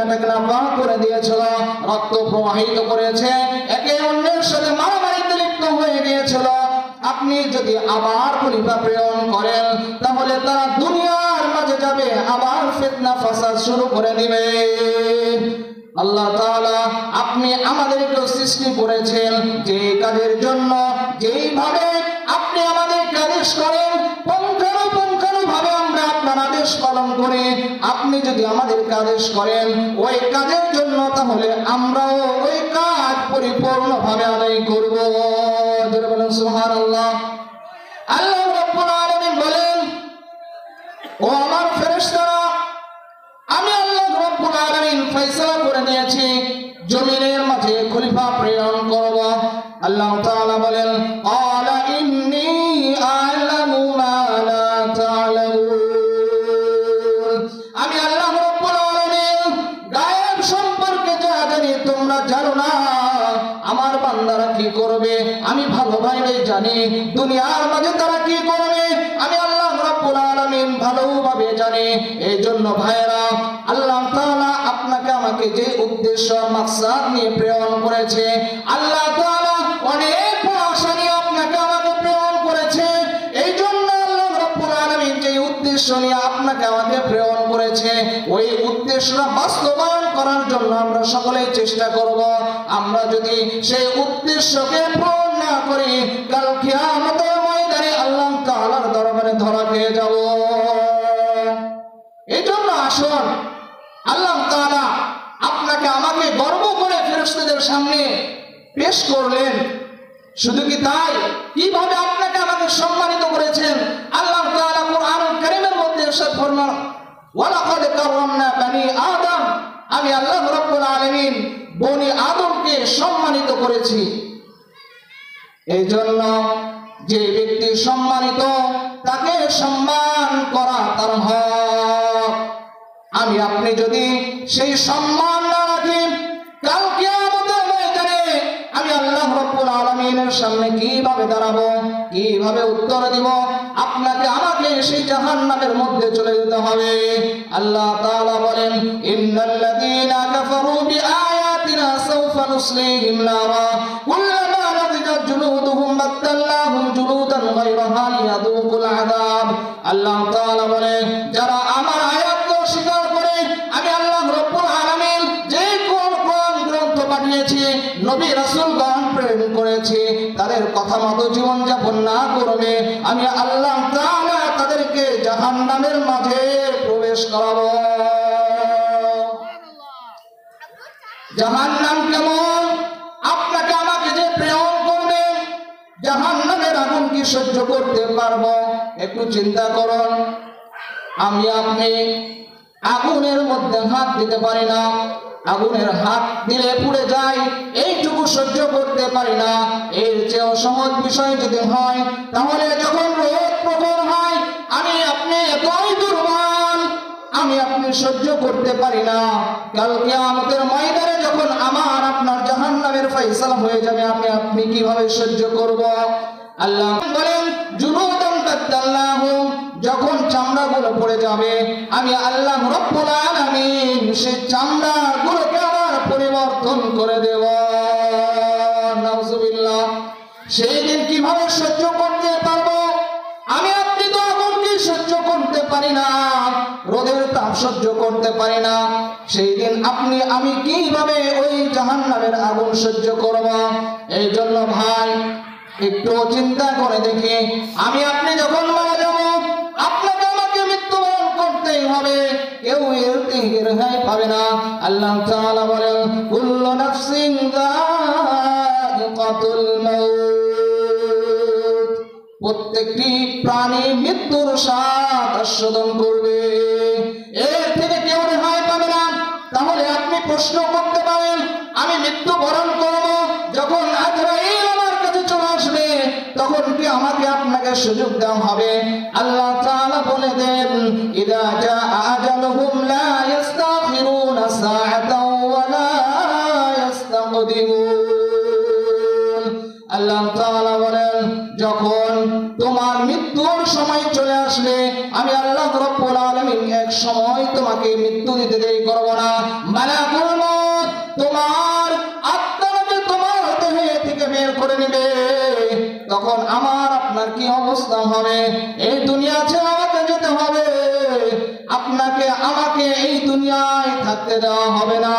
দুনিয়াটাকে নাপাক করে দিয়েছিল, রক্ত প্রবাহিত করেছে, একে অন্যের সাথে মারামারিতে লিপ্ত হয়ে গিয়েছিল। আপনি যদি আবার খলিফা প্রেরণ করেন তাহলে তারা দুনিয়ার মাঝে যাবে, আবার ফিতনা ফাসাদ শুরু করে দিবে। আল্লাহ তাআলা আপনি আমাদেরকে সৃষ্টি করেছেন যে কাজের জন্য, যেইভাবে আপনি আমাদেরকে আদেশ করেন পুঙ্খানুপুঙ্খানুভাবে আমরা আপনার আদেশ পালন করি। আপনি যদি আমাদেরকে আদেশ করেন ওই কাজের জন্য, তাহলে আমরাও ওই কাজ পরিপূর্ণভাবে আদায় করব। যারা বলেন সুবহানাল্লাহ। আল্লাহ রাব্বুল আলামিন বলেন, ও আমার ফেরেশতারা, আমি আল্লাহ রাব্বুল আলামিন ফয়সালা করে নিয়েছি জমিনের মাঝে খলিফা প্রেরণ করব। আল্লাহ তাআলা বলেন, ক্বালা ইন্নী আ'লামু মা লা তা'লামুন, আমি আল্লাহ রাব্বুল আলামিন গায়েব সম্পর্কে যা জানি তোমরা জানো না। আমার বান্দারা কি করবে আমি ভালোভাবে জানি, দুনিয়ার মাঝে তারা কি করবে আমি আল্লাহ রাব্বুল আলামিন ভালোভাবে জানি। এই জন্য ভাইরা, আল্লাহ তাআলা আপনাকে আমাকে যে উদ্দেশ্য মাকসাদ নিয়ে প্রেরণ করেছে, আল্লাহ তাআলা অনেক আশা নিয়ে আপনাকে আমাকে প্রেরণ করেছে। এই জন্য আল্লাহ রাব্বুল আলামিন যে উদ্দেশ্য নিয়ে আপনাকে আমাকে প্রেরণ করেছে, ওই উদ্দেশ্যটা বাস্তবায়ন করার জন্য আমরা সকলেই চেষ্টা করব। আমরা যদি সেই উদ্দেশ্যকে পূরণ না করি, কাল কিয়ামতের ময়দানে আল্লাহ তাআলার দরবারে ধরা খেয়ে যাব। এই জন্য আসুন, আল্লাহ তাআলা আপনাকে আমাকে গর্ব করে ফেরেশতাদের সামনে পেশ করলেন। শুধু কি তাই, কিভাবে আপনাকে আমাকে সম্মানিত করেছেন আল্লাহ তাআলা কুরআনুল কারীমের মধ্যে ইরশাদ ফরমান, ওয়ালাকাদ কাররামনা বানি আদম, আমি আল্লাহ রাব্বুল আলামিন বনি আদমকে সম্মানিত করেছি। এই জন্য যে ব্যক্তি সম্মানিত তাকে সম্মান করা তার হক। আমি আপনি যদি সেই সম্মান না রাখি, কাল কিয়ামতের ময়দানে আমি আল্লাহ রাব্বুল আলামিনের সামনে কিভাবে দাঁড়াবো, কিভাবে উত্তর দিব? আপনাকে আমাকে সেই জাহান্নামের মধ্যে চলে যেতে হবে। আল্লাহ তাআলা বলেন, ইন্নাল্লাযীনা কাফারু বিআয়াতিনা সাওফা নুসলিহিম নারা কুল্লামা নাদিজাত জুলুদুহুম বাদদালনাহুম জুলুদান গায়রাহা লিয়াযুকুল আযাব। আল্লাহ তাআলা বলেন, যারা আমার আয়াতকে অস্বীকার করে, আমি আল্লাহ রাব্বুল আলামিন যে কোরআন গ্রন্থ পাঠিয়েছি, নবী রাসূলগণ প্রেরণ করেছি, তাদের কথা মতো জীবন যাপন না করবে, আমি আল্লাহ তাআলা তাদেরকে জাহান্নামের মাঝে প্রবেশ করাবো। জাহান্নাম কেমন? আপনাকে আমাকে যে প্রেরণ করবে, জাহান্নামের আগুন কি সহ্য করতে পারবো? একটু চিন্তা করুন। আমি আপনি আগুনের মধ্যে হাত দিতে পারি না, আগুনের হাত দিলে পুড়ে যায়, এইটুকু সহ্য করতে পারি না। এর চেয়েও সহজ বিষয় যদি হয়, তাহলে যখন রোদ প্রখর হয়, আমি আপনি এতই দুর্বল, আমি আপনি সহ্য করতে পারি না। কাল কিয়ামতের ময়দানে যখন আমার আপনার জাহান্নামের ফয়সালা হয়ে যাবে, আমি আপনি কিভাবে সহ্য করব? আল্লাহ বলেন, জুলুদান বাদদালনাহুম, যখন চামড়াগুলো পড়ে যাবে, আমি আল্লাহ রাব্বুল আলামিন সেই চামড়াগুলোকে আবার পরিবর্তন করে দেব। নাউজুবিল্লাহ। সেই দিন কিভাবে সহ্য করতে পারবো? আমি আপনি তো আগুনকে সহ্য করতে পারি না, রোদের তাপ সহ্য করতে পারি না। সেই দিন আপনি আমি কিভাবে ওই জাহান্নামের আগুন সহ্য করব? এই জন্য ভাই, একটু চিন্তা করে দেখি, আমি আপনি যখন মারা যাব, আপনাকে আমাকে মৃত্যুবরণ করতেই হবে, কেউ এর থেকে রেহাই পাবে না। আল্লাহ তাআলা বলেন, কুল্লু নাফসিন যায়িকাতুল মাউত, প্রত্যেকটি প্রাণী মৃত্যুর স্বাদ আস্বাদন করবে, এর থেকে কেউ রেহাই পাবে না। তাহলে আপনি প্রশ্ন করতে পারেন, আমি মৃত্যুবরণ করব, যখন আজরাইল আমার কাছে চলে আসবে, তখন কি আমাকে আপনাকে সুযোগ দেওয়া হবে? আল্লাহ তাআলা বলে দেন, ইযা জাআ আজালুহুম লা ইস্তাখিরুনা সাআতাও ওয়া লা ইস্তাকদিমুন। আল্লাহ তাআলা বলেন, যখন তোমার মৃত্যুর সময় চলে আসবে, আমি আল্লাহ রাব্বুল আলামিন এক সময় তোমাকে মৃত্যু দিতে দেরি করব না। মালাকুল মউত তোমার আত্মাকে তোমার দেহ থেকে বের করে নেবে, তখন আমার আপনার কি অবস্থা হবে? এই দুনিয়া ছেড়ে আমাকে যেতে হবে, আপনাকে আমাকে এই দুনিয়ায় থাকতে দেওয়া হবে না।